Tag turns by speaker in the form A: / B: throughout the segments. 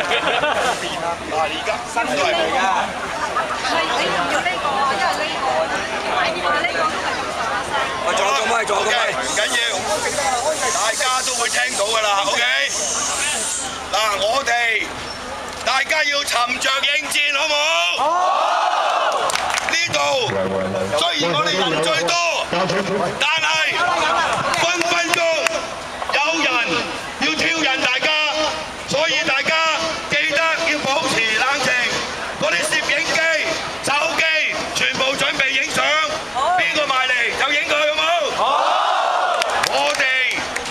A: 而家新都係佢㗎。
B: 你唔要呢個啊，因為呢個買電話呢個都係咁上下聲。
C: 我仲有個咪，仲有個咪。
A: 唔緊要，大家都會聽到㗎啦。OK。嗱，我哋大家要沉着應戰，好冇？好。呢度雖然我哋人最多，但係分分鐘有人要挑釁大家，所以大家記得要保持冷靜。嗰啲攝影機、手機全部準備影相，邊個埋嚟就影佢，好冇？好。我哋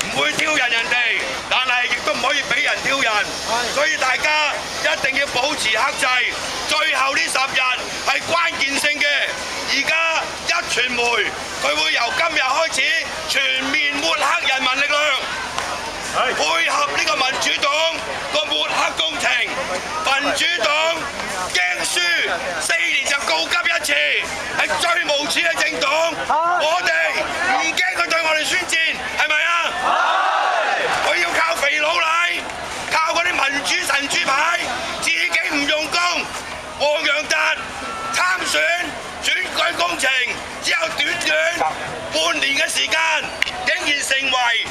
A: 唔會挑釁人哋，但係亦都唔可以俾人挑釁，所以大家一定要保持克制。最後呢10日係關鍵性嘅，而家壹傳媒佢會由今日開始全面抹黑人民力量，配合呢個民主黨個抹黑工程。民主黨驚輸4年就告急一次，係最無恥嘅政黨。我哋唔驚佢對我哋宣戰，係咪啊？佢要靠肥佬奶，靠嗰啲民主神主牌，自己唔用功。黃洋達參選選舉工程只有短半年嘅時間，竟然成為